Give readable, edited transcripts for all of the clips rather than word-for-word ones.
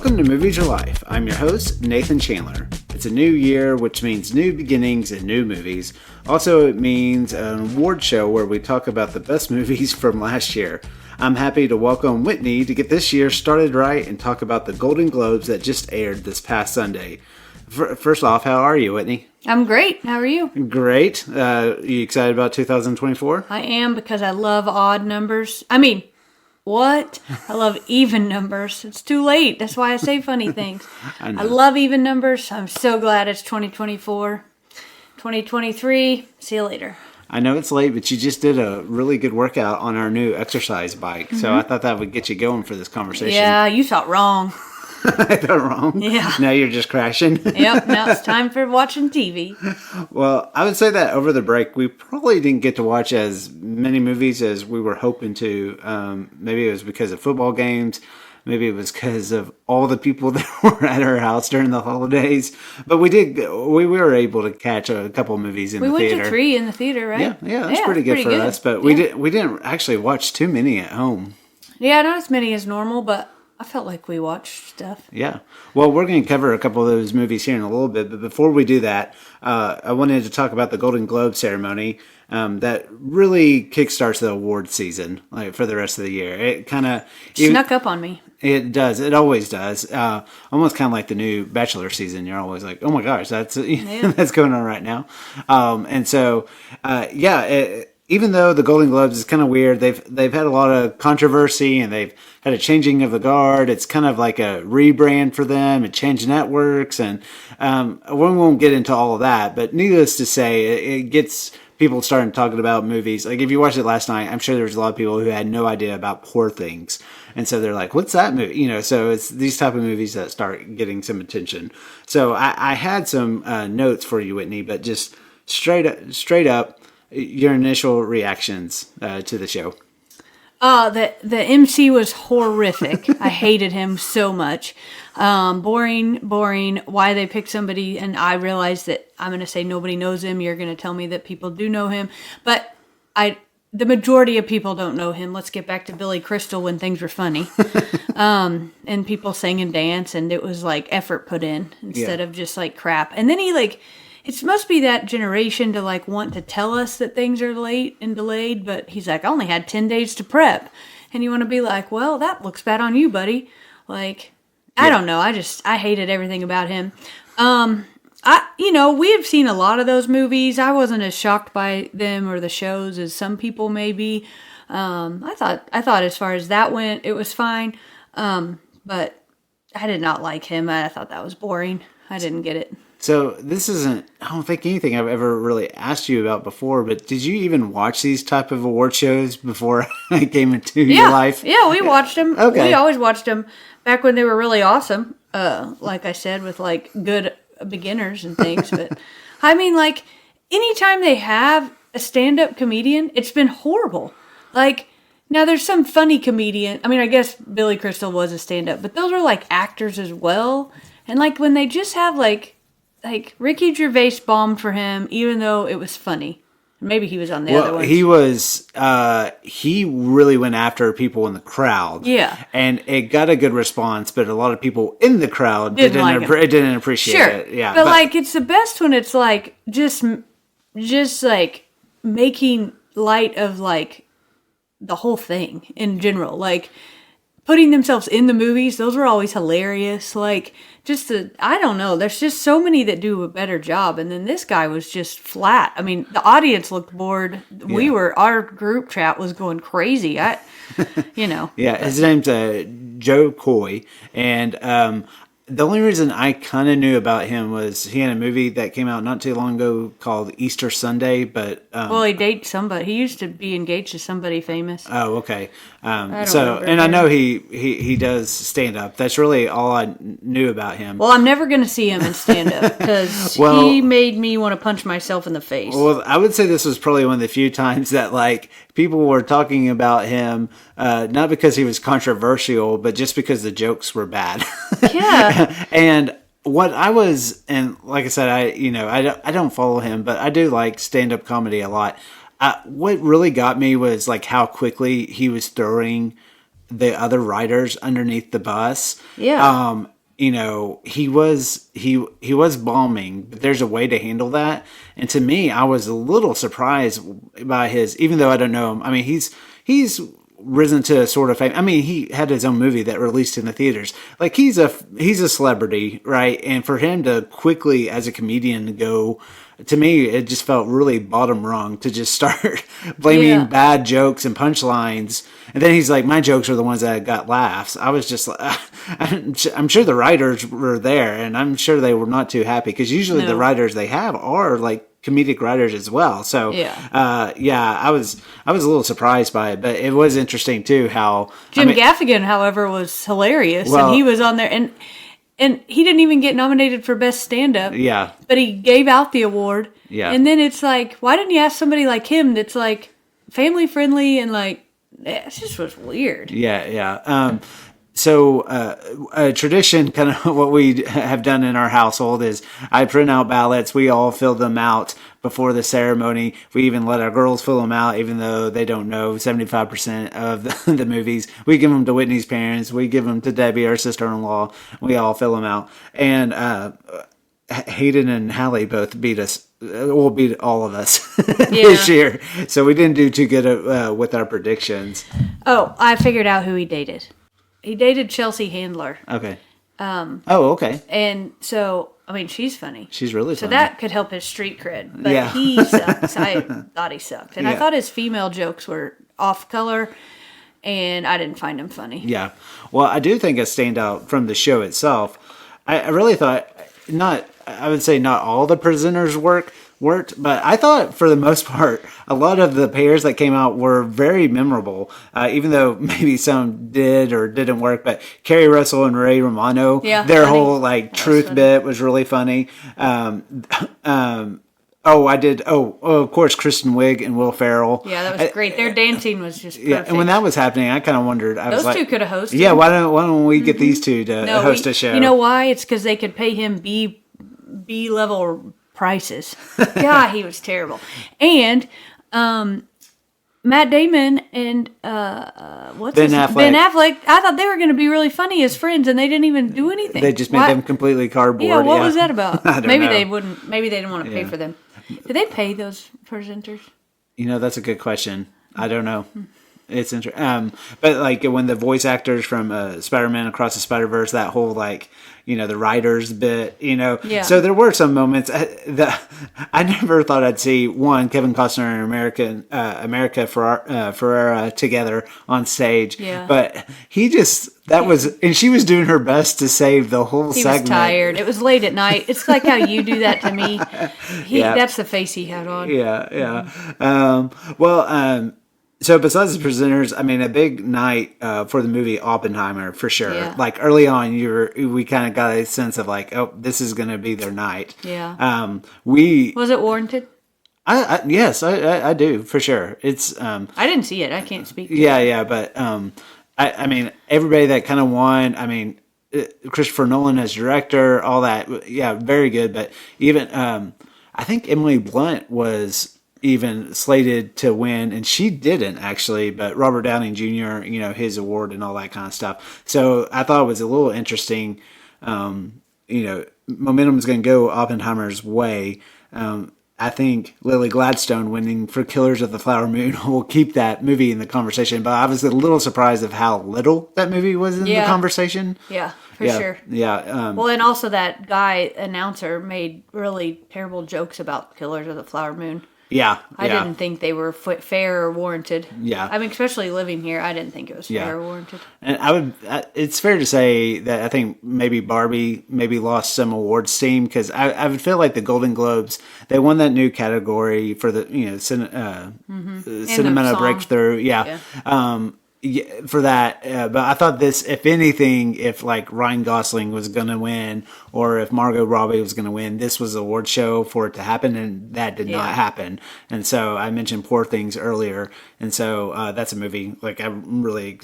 Welcome to Movies Your Life. I'm your host, Nathan Chandler. It's a new year, which means new beginnings and new movies. Also, it means an award show where we talk about the best movies from last year. I'm happy to welcome Whitney to get this year started right and talk about the Golden Globes that just aired this past Sunday. First off, how are you, Whitney? I'm great. How are you? Great. You excited about 2024? I am, because I love odd numbers. What? I love even numbers. It's too late. That's why I say funny things. I love even numbers. I'm so glad it's 2024. 2023. See you later. I know it's late, but you just did a really good workout on our new exercise bike. Mm-hmm. So I thought that would get you going for this conversation. Yeah, you thought wrong. I thought wrong? Yeah. Now you're just crashing? Yep, now it's time for watching TV. Well, I would say that over the break, we probably didn't get to watch as many movies as we were hoping to. Maybe it was because of football games. Maybe it was because of all the people that were at our house during the holidays. But we were able to catch a couple of movies in the theater. We went to 3 in the theater, right? Yeah, that's pretty good for us. But we didn't actually watch too many at home. Yeah, not as many as normal, but I felt like we watched stuff. Yeah. Well, we're going to cover a couple of those movies here in a little bit. But before we do that, I wanted to talk about the Golden Globe ceremony that really kickstarts the award season for the rest of the year. It kind of snuck up on me. It does. It always does. Almost kind of like the new Bachelor season. You're always like, oh my gosh, that's that's going on right now. Even though the Golden Globes is kind of weird, they've had a lot of controversy and they've had a changing of the guard. It's kind of like a rebrand for them. It changed networks, and we won't get into all of that. But needless to say, it gets people starting talking about movies. Like if you watched it last night, I'm sure there was a lot of people who had no idea about Poor Things, and so they're like, "What's that movie?" So it's these type of movies that start getting some attention. So I had some notes for you, Whitney, but just straight up. Your initial reactions to the show. The MC was horrific. I hated him so much. Boring. Why they picked somebody, and I realized that I'm going to say nobody knows him. You're going to tell me that people do know him, but the majority of people don't know him. Let's get back to Billy Crystal when things were funny, and people sang and danced, and it was like effort put in instead of just like crap. And then it must be that generation to want to tell us that things are late and delayed, but he's like, I only had 10 days to prep. And you want to be like, well, that looks bad on you, buddy. I don't know. I hated everything about him. We have seen a lot of those movies. I wasn't as shocked by them or the shows as some people may be. I thought as far as that went, it was fine. But I did not like him. I thought that was boring. I didn't get it. So this isn't, I don't think anything I've ever really asked you about before, but did you even watch these type of award shows before I came into your life? Yeah, we watched them. Okay. We always watched them back when they were really awesome. Like I said, with good beginners and things. But anytime they have a stand-up comedian, it's been horrible. Now there's some funny comedian. I guess Billy Crystal was a stand-up, but those are actors as well. And when they just have Ricky Gervais bombed for him, even though it was funny. Maybe he was on the other ones. He really went after people in the crowd. Yeah. And it got a good response, but a lot of people in the crowd didn't appreciate it. Yeah. But it's the best when it's just making light of the whole thing in general. Putting themselves in the movies, those were always hilarious. I don't know. There's just so many that do a better job. And then this guy was just flat. The audience looked bored. Yeah. Our group chat was going crazy. Yeah, his name's Joe Coy. And the only reason I kind of knew about him was he had a movie that came out not too long ago called Easter Sunday, but... he dates somebody. He used to be engaged to somebody famous. Oh, okay. I know he does stand up. That's really all I knew about him. Well, I'm never going to see him in stand up because he made me want to punch myself in the face. Well, I would say this was probably one of the few times that people were talking about him, not because he was controversial, but just because the jokes were bad. Yeah. And what I was, and like I said, I don't follow him, but I do like stand-up comedy a lot. What really got me was how quickly he was throwing the other writers underneath the bus. Yeah. You know, he was bombing, but there's a way to handle that. And to me, I was a little surprised by his, even though I don't know him. I mean, he's risen to a sort of fame. I mean, he had his own movie that released in the theaters. Like he's a celebrity, right? And for him to quickly, as a comedian, go, to me, it just felt really bottom rung to just start blaming bad jokes and punchlines. And then he's like, my jokes are the ones that got laughs. I was just like, I'm sure the writers were there, and I'm sure they were not too happy, because usually the writers they have are like comedic writers as well. So I was a little surprised by it, but it was interesting too how Jim Gaffigan, however, was hilarious, and he was on there, and he didn't even get nominated for best stand-up. Yeah, but he gave out the award. Yeah, and then it's like, why didn't you ask somebody like him that's like family friendly and like, it just was weird. Yeah. So a tradition, kind of what we have done in our household, is I print out ballots. We all fill them out before the ceremony. We even let our girls fill them out, even though they don't know 75% of the movies. We give them to Whitney's parents. We give them to Debbie, our sister-in-law. We all fill them out. And Hayden and Hallie both beat us. Will beat all of us this year. So we didn't do too good with our predictions. Oh, I figured out who he dated. He dated Chelsea Handler. Okay. Okay. And so, I mean, she's funny. She's really funny. So that could help his street cred. But he sucks. I thought he sucked. And I thought his female jokes were off color, and I didn't find him funny. Yeah. Well, I do think a standout from the show itself, I really thought, I would say not all the presenters worked, but I thought for the most part, a lot of the pairs that came out were very memorable, even though maybe some did or didn't work. But Kerry Russell and Ray Romano, their funny. Whole like truth bit was really funny. Of course, Kristen Wiig and Will Ferrell. Yeah, that was great. Their dancing was just perfect. Yeah, and when that was happening, I kind of wondered. Those two could have hosted. Yeah, why don't we get these two to host a show? You know why? It's because they could pay him B level prices. God, he was terrible. And Matt Damon and Ben Affleck. I thought they were going to be really funny as friends, and they didn't even do anything. They just made them completely cardboard. Yeah, what was that about? I don't know. Maybe they didn't want to pay for them. Did they pay those presenters? You know, that's a good question. I don't know. It's interesting. But like when the voice actors from Spider-Man Across the Spider-Verse, that whole like, you know, the writers bit, you know. Yeah. So there were some moments that I never thought I'd see. One, Kevin Costner and America Ferrera together on stage. Yeah. But and she was doing her best to save the whole segment. He was tired. It was late at night. It's like how you do that to me. That's the face he had on. Yeah. So besides the presenters, I mean, a big night for the movie Oppenheimer, for sure. Yeah. Like early on, we kind of got a sense of like, oh, this is going to be their night. Yeah. Was it warranted? Yes, I do, for sure. It's I didn't see it. I can't speak to it. But I mean, everybody that kind of won, I mean, Christopher Nolan as director, all that, yeah, very good. But even, I think Emily Blunt was even slated to win, and she didn't actually, but Robert Downey Jr., you know, his award and all that kind of stuff. So I thought it was a little interesting, you know, momentum is going to go Oppenheimer's way. I think Lily Gladstone winning for Killers of the Flower Moon will keep that movie in the conversation, but I was a little surprised of how little that movie was in the conversation. Yeah, for sure. Yeah. Well, and also that guy announcer made really terrible jokes about Killers of the Flower Moon. Yeah. I didn't think they were fair or warranted. Yeah. I mean, especially living here, I didn't think it was fair or warranted. And it's fair to say that I think maybe Barbie lost some awards steam, because I would feel like the Golden Globes, they won that new category for the, you know, cinema breakthrough. Yeah. For that, but I thought this, if anything, if like Ryan Gosling was going to win, or if Margot Robbie was going to win, this was an award show for it to happen, and that did not happen. And so I mentioned Poor Things earlier, and so that's a movie like I'm really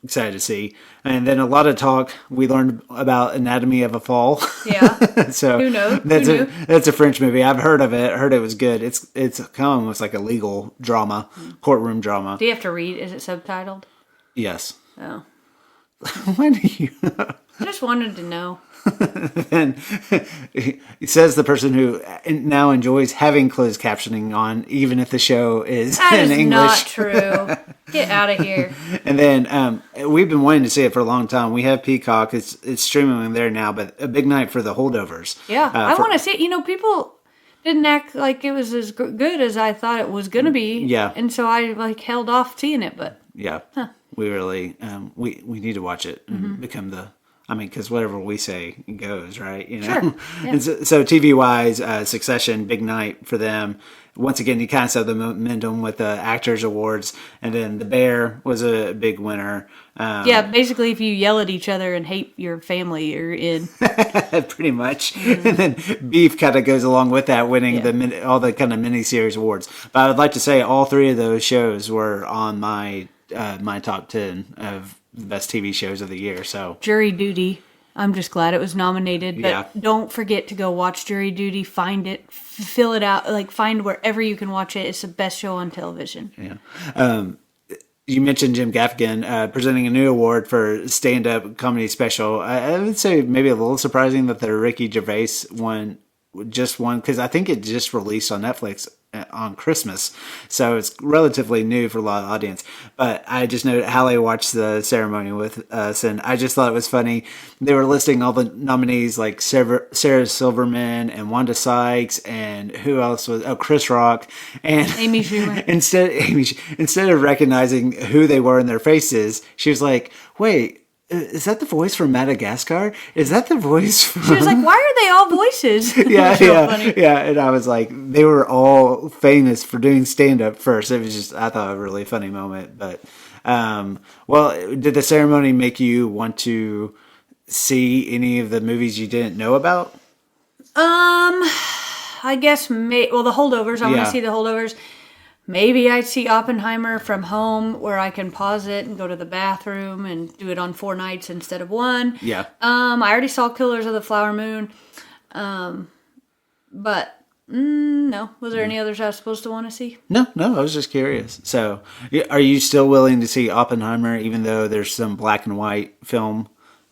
excited to see. And then a lot of talk we learned about Anatomy of a Fall. Yeah. So who knows? That's a French movie. I've heard of it. I heard it was good. It's kind of almost like a legal drama, courtroom drama. Do you have to read? Is it subtitled? Yes. Oh. Why do you? Just wanted to know. And it says the person who now enjoys having closed captioning on, even if the show is That in is English. not true. Get out of here. And then we've been wanting to see it for a long time. We have Peacock; it's streaming there now. But a big night for the holdovers. Yeah, I want to see it. You know, people didn't act like it was as good as I thought it was going to be. Yeah. And so I held off seeing it, but Yeah, we really we need to watch it and become the. I mean, because whatever we say goes, right? You know. Sure. Yeah. And so TV wise, Succession, big night for them. Once again, you kind of saw the momentum with the Actors Awards, and then The Bear was a big winner. yeah, basically if you yell at each other and hate your family, you're in. Pretty much. And then Beef kind of goes along with that, winning Yeah. all the kind of miniseries awards. But I would like to say all three of those shows were on my my top 10 of the best TV shows of the year. So Jury Duty. I'm just glad it was nominated, but Yeah. don't forget to go watch Jury Duty. Find it, fill it out, find wherever you can watch it. It's the best show on television. yeah. You mentioned Jim Gaffigan presenting a new award for stand-up comedy special. I would say maybe a little surprising that the Ricky Gervais one just won, because I think it just released on Netflix on Christmas, so it's relatively new for a lot of audience. But I just know Hallie watched the ceremony with us, and I just thought it was funny. They were listing all the nominees like Sarah Silverman and Wanda Sykes, and who else was? Oh, Chris Rock and Amy Schumer. Instead of recognizing who they were in their faces, she was like, "Wait, is that the voice from Madagascar? Is that the voice from?" She was like, "Why are they all voices?" Yeah, It's real funny. yeah. And I was like, they were all famous for doing stand up first. It was just, I thought, a really funny moment. But, well, did the ceremony make you want to see any of the movies you didn't know about? I guess well, the Holdovers. I want Yeah. to see the Holdovers. Maybe I'd see Oppenheimer from home, where I can pause it and go to the bathroom and do it on 4 nights instead of 1. Yeah. I already saw Killers of the Flower Moon. But no. Was there any others I was supposed to want to see? No, I was just curious. So, are you still willing to see Oppenheimer, even though there's some black and white film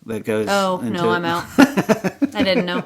that goes Oh, into no, it? I'm out. I didn't know.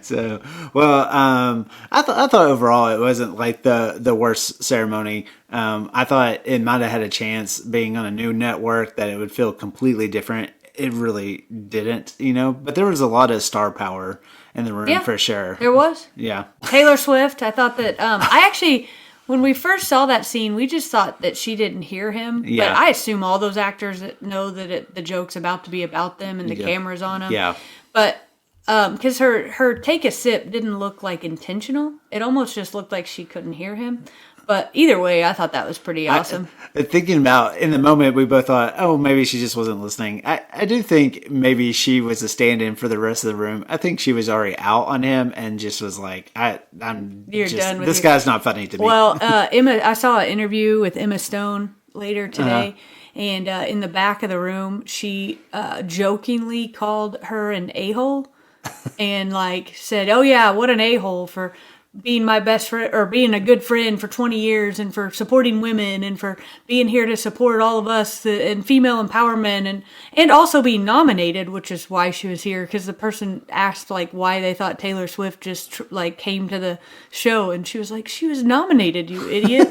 So, well, I thought overall it wasn't like the worst ceremony. I thought it might have had a chance being on a new network that it would feel completely different. It really didn't, but there was a lot of star power in the room Yeah, for sure. There was. Yeah. Taylor Swift. I thought that, I actually, when we first saw that scene, we just thought that she didn't hear him. Yeah. But I assume all those actors that know that the joke's about to be about them and the Yeah. camera's on them. Yeah. But, because her take a sip didn't look like intentional. It almost just looked like she couldn't hear him. But either way, I thought that was pretty awesome. Thinking about, in the moment, we both thought, oh, maybe she just wasn't listening. I do think maybe she was a stand-in for the rest of the room. I think she was already out on him and just was like, You're done with this your- guy's not funny to me. Well, I saw an interview with Emma Stone later today, and in the back of the room, she jokingly called her an a-hole, and said, "Oh yeah, what an a-hole for being my best friend or being a good friend for 20 years and for supporting women and for being here to support all of us and female empowerment and also being nominated," which is why she was here, because the person asked why they thought Taylor Swift just came to the show, and she was like, "She was nominated, you idiot."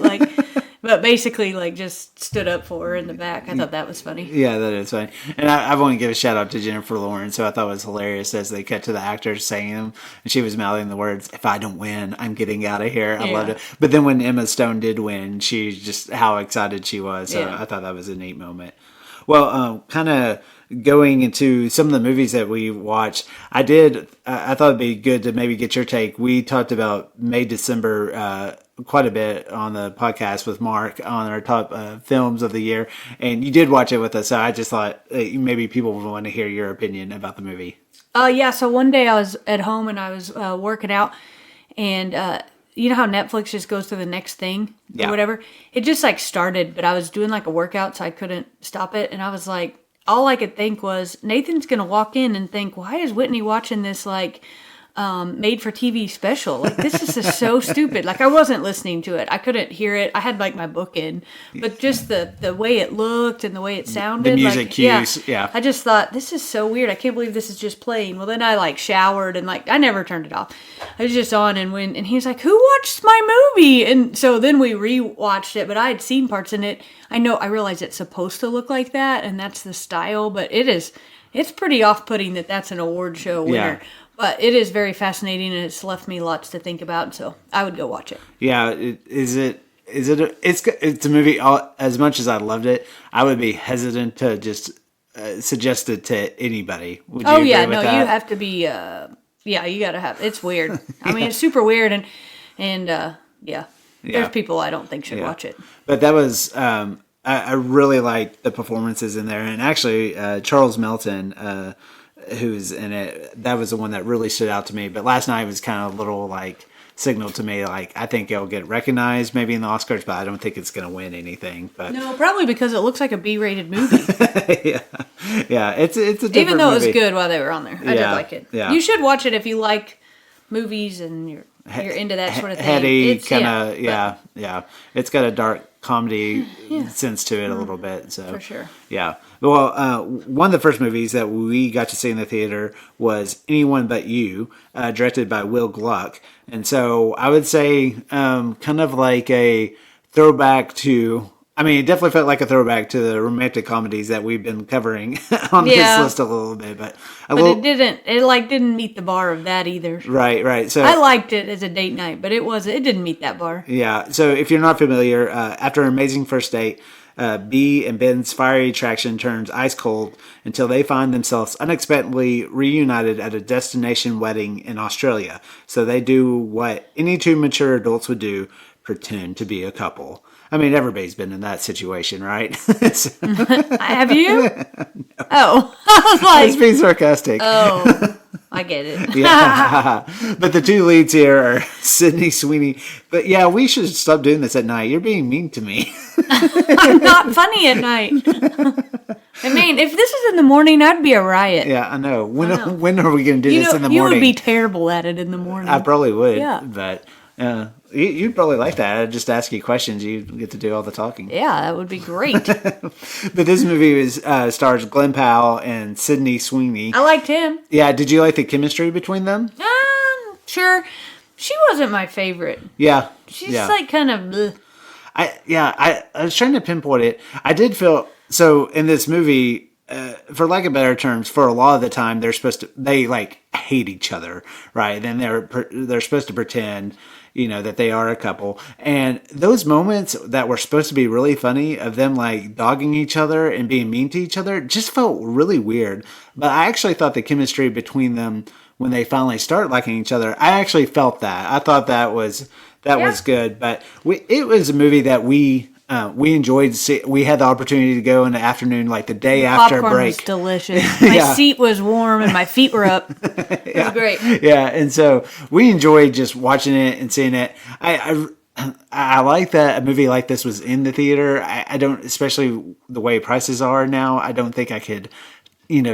But basically just stood up for her in the back. I thought that was funny. Yeah, that is funny. And I want to give a shout out to Jennifer Lawrence, who I thought was hilarious as they cut to the actors saying them. And she was mouthing the words, "If I don't win, I'm getting out of here." I Yeah. loved it. But then when Emma Stone did win, she just, how excited she was. So Yeah. I thought that was a neat moment. Well, kind of going into some of the movies that we watched, I thought it'd be good to maybe get your take. We talked about May, December, quite a bit on the podcast with Mark on our top films of the year, and you did watch it with us, so I just thought maybe people would want to hear your opinion about the movie. Yeah, so one day I was at home and I was working out, and you know how Netflix just goes to the next thing Yeah. or whatever? It just started, but I was doing a workout, so I couldn't stop it, and I was all I could think was, Nathan's going to walk in and think, why is Whitney watching this made for TV special. Like, this is just so stupid. Like, I wasn't listening to it. I couldn't hear it. I had like my book in, but just the way it looked and the way it sounded. The music like, cues, yeah. I just thought, this is so weird. I can't believe this is just playing. Well, then I like showered and like, I never turned it off. I was just on and when, and he was like, who watched my movie? And so then we rewatched it, but I had seen parts in it. I realize it's supposed to look like that and that's the style, but it's pretty off-putting that that's an award show winner. Yeah. But it is very fascinating, and it's left me lots to think about. So I would go watch it. Yeah, it's a movie. As much as I loved it, I would be hesitant to just suggest it to anybody. Would you agree with that? You have to be. You got to have. It's weird. I mean, it's super weird, and there's people I don't think should watch it. But that was. I really liked the performances in there, and actually, Charles Melton. Who's in it, that was the one that really stood out to me. But last night was kind of a little like signal to me, like I think it'll get recognized maybe in the Oscars, but I don't think it's going to win anything. But no, probably because it looks like a B-rated movie. yeah, it's a different even though movie. It was good while they were on there. I did like it. Yeah. You should watch it if you like movies and you're into that sort of thing. Heady, kind of, yeah. It's got a dark comedy sense to it a little bit. So for sure. Yeah. Well, one of the first movies that we got to see in the theater was Anyone But You, directed by Will Gluck. And so I would say kind of like a throwback to... I mean, it definitely felt like a throwback to the romantic comedies that we've been covering on this list a little bit, but it didn't meet the bar of that either. Right. So I liked it as a date night, but it didn't meet that bar. Yeah. So if you're not familiar, after an amazing first date, Bea and Ben's fiery attraction turns ice cold until they find themselves unexpectedly reunited at a destination wedding in Australia. So they do what any two mature adults would do: pretend to be a couple. I mean, everybody's been in that situation, right? Have you? No. Oh, I was like, it's being sarcastic. Oh, I get it. Yeah, but the two leads here are Sydney Sweeney. But yeah, we should stop doing this at night. You're being mean to me. I'm not funny at night. I mean, if this is in the morning, I'd be a riot. Yeah, I know. When are we going to do this in the morning? You would be terrible at it in the morning. I probably would. Yeah. But you'd probably like that. I'd just ask you questions. You get to do all the talking. Yeah, that would be great. But this movie stars Glenn Powell and Sydney Sweeney. I liked him. Yeah, did you like the chemistry between them? Sure. She wasn't my favorite. Yeah. She's like kind of bleh. I was trying to pinpoint it. I did feel so in this movie, for lack of better terms, for a lot of the time they like hate each other, right? And they're supposed to pretend, that they are a couple. And those moments that were supposed to be really funny of them like dogging each other and being mean to each other just felt really weird. But I actually thought the chemistry between them when they finally start liking each other, I actually felt that. I thought that was good. But it was a movie that we enjoyed. We had the opportunity to go in the afternoon, like the day after Popcorn break. was delicious. My seat was warm and my feet were up. It was great. Yeah, and so we enjoyed just watching it and seeing it. I like that a movie like this was in the theater. I don't, especially the way prices are now. I don't think I could,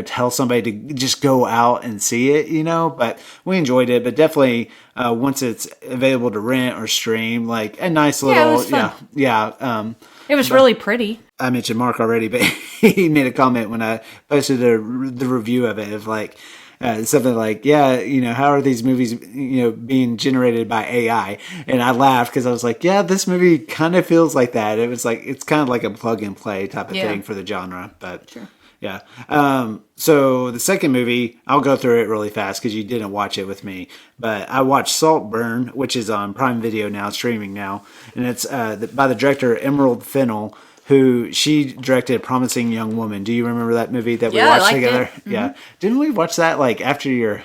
tell somebody to just go out and see it, but we enjoyed it. But definitely, once it's available to rent or stream, like a nice little, it was fun. It was really pretty. I mentioned Mark already, but he made a comment when I posted the review of it of like, something like, how are these movies, being generated by AI? And I laughed because I was like, yeah, this movie kind of feels like that. It was like, it's kind of like a plug and play type of thing for the genre, but sure. Yeah. So the second movie, I'll go through it really fast because you didn't watch it with me. But I watched Saltburn, which is on Prime Video now, streaming now. And it's by the director Emerald Fennell, who she directed Promising Young Woman. Do you remember that movie that we watched together? Mm-hmm. Yeah. Didn't we watch that like after your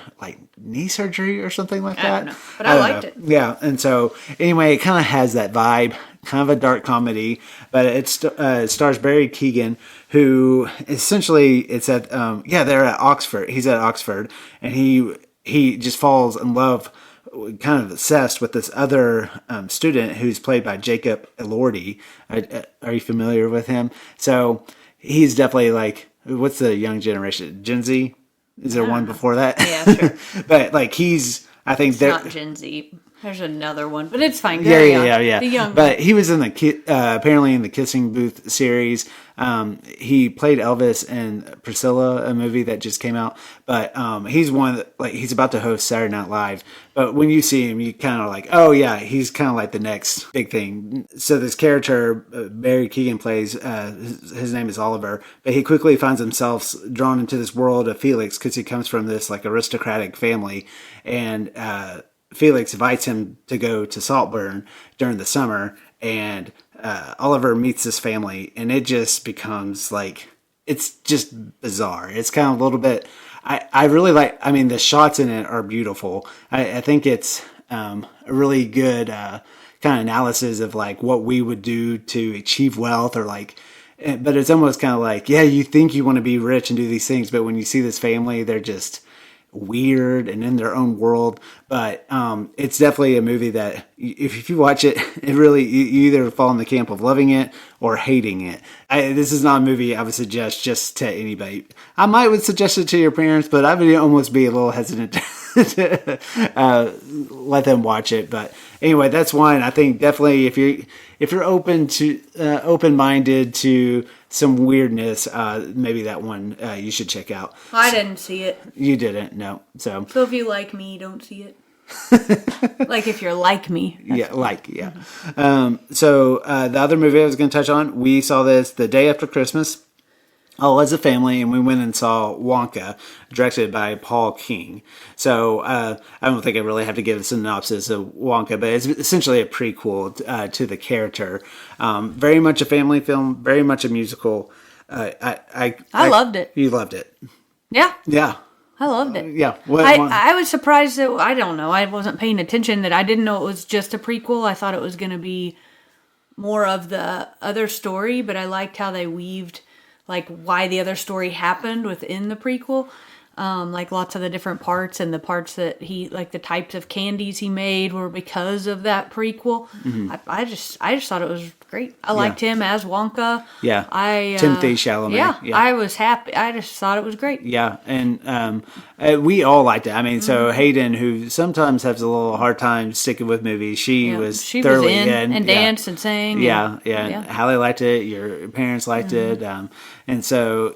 knee surgery or something like that? I don't know, but I liked it. Yeah. And so anyway, it kind of has that vibe, kind of a dark comedy, but it stars Barry Keoghan, who essentially they're at Oxford. He's at Oxford, and he just falls in love, kind of obsessed with this other student who's played by Jacob Elordi. Are you familiar with him? So he's definitely like, what's the young generation? Gen Z? Is there one before that? Yeah, sure. But like he's I think It's not Gen Z. There's another one, but it's fine. Yeah. The young But he was in the apparently in the Kissing Booth series. He played Elvis in Priscilla, a movie that just came out. But he's one that, like, he's about to host Saturday Night Live. But when you see him, you kind of like, oh yeah, he's kind of like the next big thing. So this character Barry Keoghan plays, his name is Oliver, but he quickly finds himself drawn into this world of Felix because he comes from this like aristocratic family, and Felix invites him to go to Saltburn during the summer, and Oliver meets this family, and it just becomes like, it's just bizarre. It's kind of a little bit, I really like, I mean, the shots in it are beautiful. I think it's a really good kind of analysis of like what we would do to achieve wealth, or like, but it's almost kind of like, yeah, you think you want to be rich and do these things, but when you see this family, they're just weird and in their own world. But it's definitely a movie that if you watch it, it really, you either fall in the camp of loving it or hating it. This is not a movie I would suggest just to anybody. I would suggest it to your parents, but I would almost be a little hesitant to let them watch it. But anyway, that's one. I think definitely if you're open-minded to some weirdness, maybe that one you should check out. I didn't see it. You didn't, no. So if you like me, don't see it. Like if you're like me. Yeah. So the other movie I was going to touch on, we saw this the day after Christmas, all as a family, and we went and saw Wonka, directed by Paul King. So I don't think I really have to give a synopsis of Wonka, but it's essentially a prequel to the character. Very much a family film, very much a musical. I loved it. You loved it. Yeah. Yeah. I loved it. Yeah. I was surprised that, I don't know, I wasn't paying attention, that I didn't know it was just a prequel. I thought it was going to be more of the other story, but I liked how they weaved like why the other story happened within the prequel. Like lots of the different parts, and the parts that he, like the types of candies he made were because of that prequel. Mm-hmm. I just thought it was great. I liked him as Wonka. Yeah. Timothy Chalamet. Yeah, I was happy. I just thought it was great. Yeah. And we all liked it. I mean, so Hayden, who sometimes has a little hard time sticking with movies, she was thoroughly in. And danced and sang. Yeah. Hallie liked it. Your parents liked it. And so,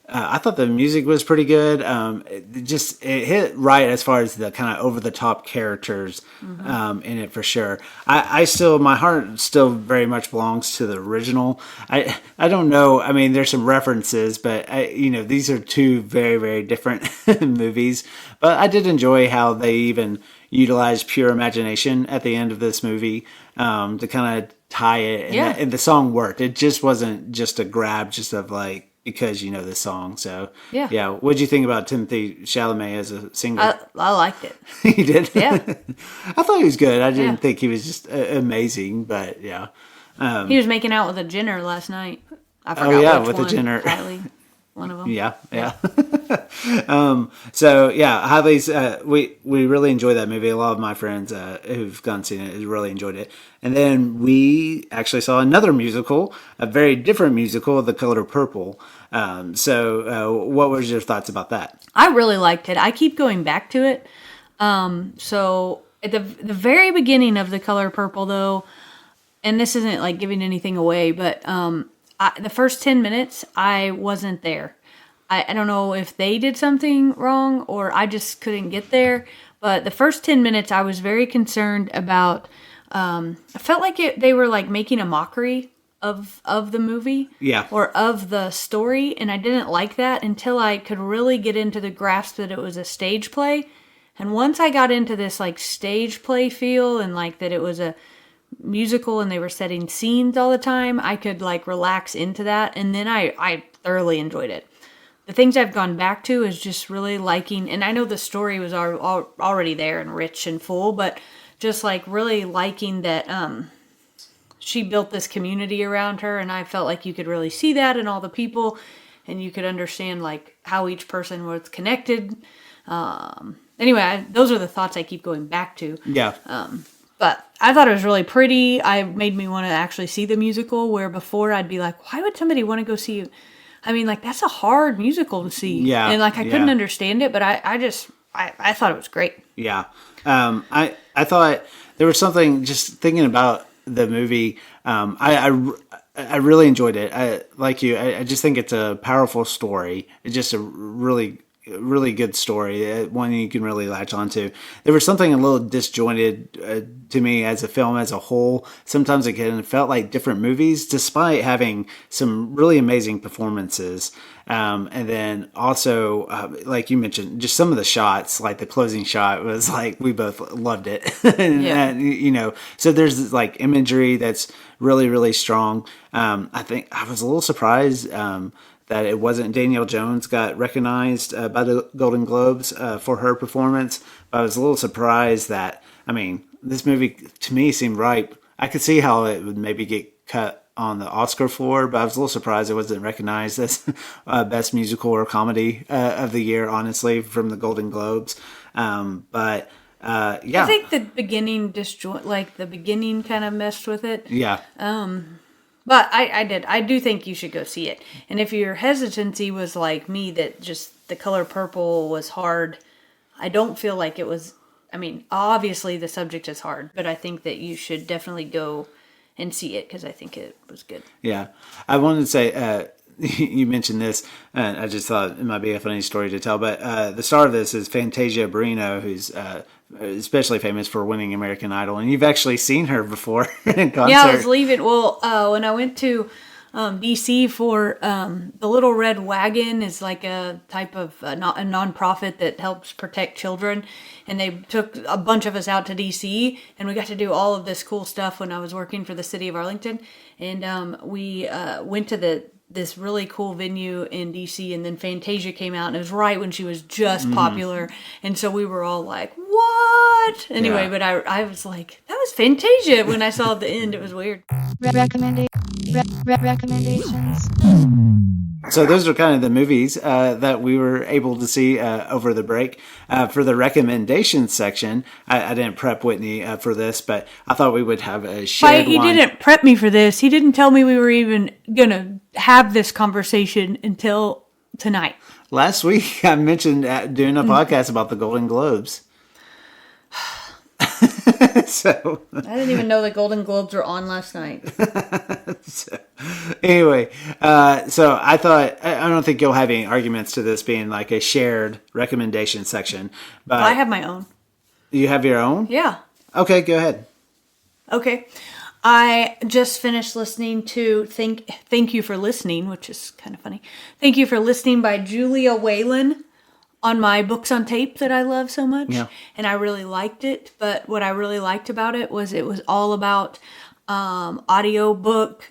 I thought the music was pretty good. It hit right as far as the kind of over the top characters in it for sure. My heart still very much belongs to the original. I don't know. I mean, there's some references, but these are two very, very different movies. But I did enjoy how they even utilized pure imagination at the end of this movie to kind of tie it. And the song worked. It just wasn't just a grab, just of like, because you know the song. So yeah. What'd you think about Timothy Chalamet as a singer? I liked it. You did? Yeah. I thought he was good. I didn't think he was just amazing, but yeah. He was making out with a Jenner last night. I forgot which one. A Jenner. Kylie, one of them. Yeah. So yeah, Hadley's. We really enjoyed that movie. A lot of my friends who've gone and seen it really enjoyed it. And then we actually saw another musical, a very different musical, The Color Purple. What was your thoughts about that? I really liked it. I keep going back to it. So at the very beginning of The Color Purple, though, and this isn't like giving anything away, but the first 10 minutes, I wasn't there. I don't know if they did something wrong or I just couldn't get there. But the first 10 minutes, I was very concerned about. I felt like they were like making a mockery of the movie, or of the story, and I didn't like that until I could really get into the grasp that it was a stage play. And once I got into this like stage play feel, and like that it was a musical and they were setting scenes all the time, I could like relax into that, and then I thoroughly enjoyed it. The things I've gone back to is just really liking, and I know the story was already there and rich and full, but just like really liking that she built this community around her, and I felt like you could really see that in all the people, and you could understand like how each person was connected. Anyway, those are the thoughts I keep going back to. Yeah. But I thought it was really pretty. It made me want to actually see the musical, where before I'd be like, why would somebody want to go see? I mean, like, that's a hard musical to see. Yeah. And like, I couldn't understand it, but I I thought it was great. Yeah. I thought there was something, just thinking about the movie. I really enjoyed it. I just think it's a powerful story. It's just a really good story, one you can really latch onto. There was something a little disjointed to me as a film as a whole. Sometimes it felt like different movies, despite having some really amazing performances. And then also, like you mentioned, just some of the shots, like the closing shot was like, we both loved it. and, so there's this, like, imagery that's really, really strong. I think I was a little surprised, that it wasn't Danielle Jones got recognized by the Golden Globes for her performance. But I was a little surprised that, this movie to me seemed ripe. I could see how it would maybe get cut on the Oscar floor, but I was a little surprised it wasn't recognized as Best Musical or Comedy of the Year, honestly, from the Golden Globes. Yeah. I think the beginning the beginning kind of messed with it. Yeah. But I do think you should go see it. And if your hesitancy was like me, that just the color purple was hard, I don't feel like it was, obviously the subject is hard, but I think that you should definitely go and see it because I think it was good. Yeah. I wanted to say, you mentioned this, and I just thought it might be a funny story to tell, but the star of this is Fantasia Barrino, who's especially famous for winning American Idol, and you've actually seen her before in concert. Yeah, I was leaving. Well, when I went to DC for the Little Red Wagon is like a type of a nonprofit that helps protect children, and they took a bunch of us out to DC, and we got to do all of this cool stuff when I was working for the city of Arlington, and we went to this really cool venue in DC, and then Fantasia came out, and it was right when she was just popular, and so we were all like, what? Anyway, Yeah. but I was like, that was Fantasia when I saw at the end. It was weird. Recommendations. So those are kind of the movies that we were able to see over the break. For the recommendations section, I didn't prep Whitney for this, but I thought we would have a shared He one. didn't prep me for this. He didn't tell me we were even going to have this conversation until tonight. Last week, I mentioned doing a podcast about the Golden Globes. So I didn't even know the Golden Globes were on last night. anyway, so I thought, I don't think you'll have any arguments to this being like a shared recommendation section, but I have my own. You have your own? Yeah. Okay, go ahead. Okay. I just finished listening to Thank You for Listening, which is kind of funny. Thank You for Listening by Julia Whalen on my Books on Tape that I love so much. Yeah. And I really liked it. But what I really liked about it was all about audiobook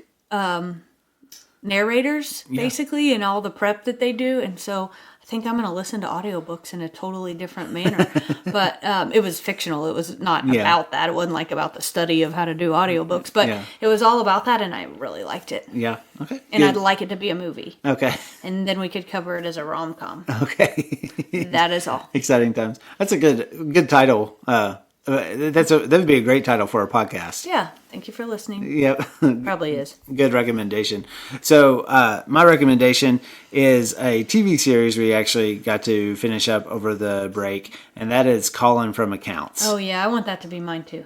narrators, basically, and all the prep that they do. And so I think I'm going to listen to audiobooks in a totally different manner. But it was fictional. It was not about that. It wasn't like about the study of how to do audiobooks. But it was all about that, and I really liked it. Yeah. Okay. And good. I'd like it to be a movie. Okay. And then we could cover it as a rom-com. Okay. That is all. Exciting times. That's a good title. That would be a great title for a podcast. Yeah. Thank you for listening. Yep. Probably is. Good recommendation. So my recommendation is a TV series we actually got to finish up over the break, and that is Calling from Accounts. Oh, yeah. I want that to be mine, too.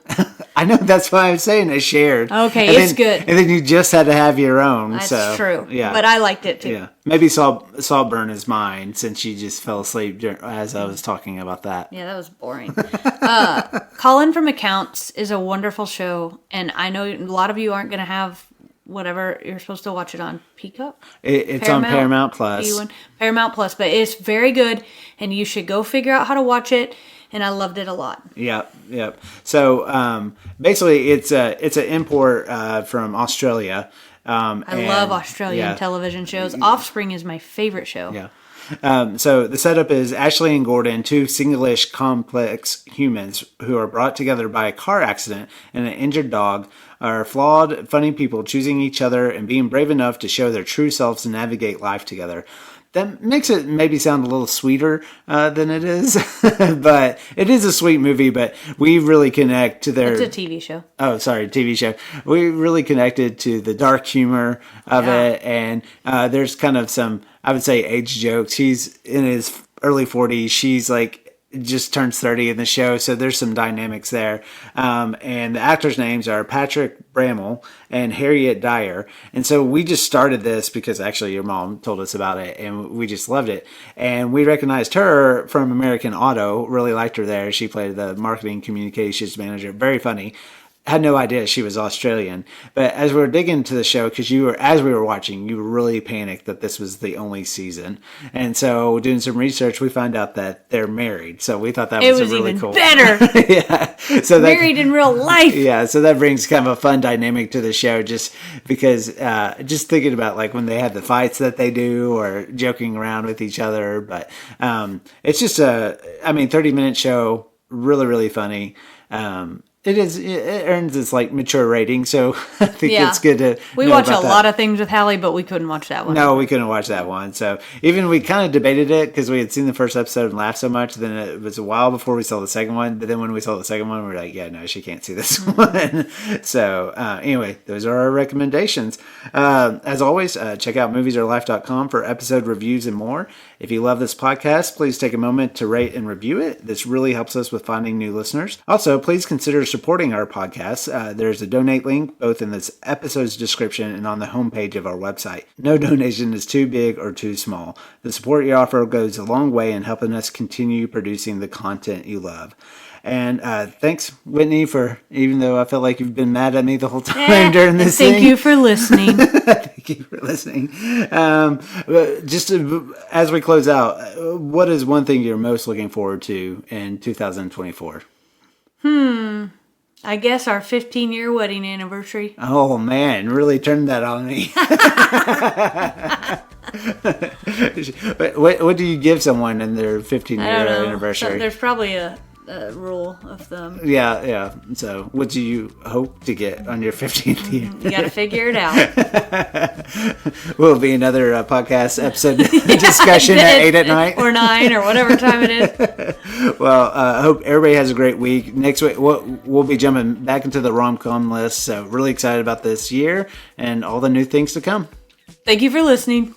I know, that's why I'm saying it's shared. Okay, and it's good. And then you just had to have your own. That's true. Yeah. But I liked it, too. Yeah. Maybe Saltburn is mine, since you just fell asleep as I was talking about that. Yeah, that was boring. Calling from Accounts is a wonderful show, and I know a lot of you aren't going to have whatever you're supposed to watch it on Peacock. It's on Paramount Plus. Paramount Plus, but it's very good, and you should go figure out how to watch it. And I loved it a lot. Yep. So basically, it's an import from Australia. I love Australian television shows. Offspring is my favorite show. Yeah. So the setup is Ashley and Gordon, two single-ish complex humans who are brought together by a car accident and an injured dog, are flawed, funny people choosing each other and being brave enough to show their true selves and navigate life together. That makes it maybe sound a little sweeter than it is, but it is a sweet movie, but we really connect to their... It's a TV show. Oh, sorry, TV show. We really connected to the dark humor of it, and there's kind of some, I would say, age jokes. He's in his early 40s. She's like just turns 30 in the show, so there's some dynamics there. And the actors' names are Patrick Bramall and Harriet Dyer. And so we just started this because actually your mom told us about it, and we just loved it. And we recognized her from American Auto, really liked her there. She played the marketing communications manager, very funny. Had no idea she was Australian. But as we were digging into the show, because as we were watching, you were really panicked that this was the only season. And so doing some research, we found out that they're married. So we thought that was really even cool. Better. Yeah. So Married in real life. Yeah. So that brings kind of a fun dynamic to the show, just because, just thinking about like when they have the fights that they do or joking around with each other. But it's just 30-minute show, really, really funny. It earns its like mature rating, so I think it's good to. We watch a lot of things with Hallie, but we couldn't watch that one. No, we couldn't watch that one. So even we kind of debated it because we had seen the first episode and laughed so much. Then it was a while before we saw the second one. But then when we saw the second one, we were like, yeah, no, she can't see this one. So anyway, those are our recommendations. As always, check out moviesourlife.com for episode reviews and more. If you love this podcast, please take a moment to rate and review it. This really helps us with finding new listeners. Also, please consider supporting our podcast. There's a donate link both in this episode's description and on the homepage of our website. No donation is too big or too small. The support you offer goes a long way in helping us continue producing the content you love. And thanks, Whitney, for, even though I felt like you've been mad at me the whole time during this thing. Thank you for listening. Thank you for listening. As we close out, what is one thing you're most looking forward to in 2024? I guess our 15-year wedding anniversary. Oh, man, really turned that on me. What do you give someone in their 15-year anniversary? So there's probably a rule of thumb. Yeah. So what do you hope to get on your 15th year? You got to figure it out. Will be another podcast episode discussion at 8 at night. Or 9 or whatever time it is. Well, I hope everybody has a great week. Next week, we'll be jumping back into the rom-com list. So really excited about this year and all the new things to come. Thank you for listening.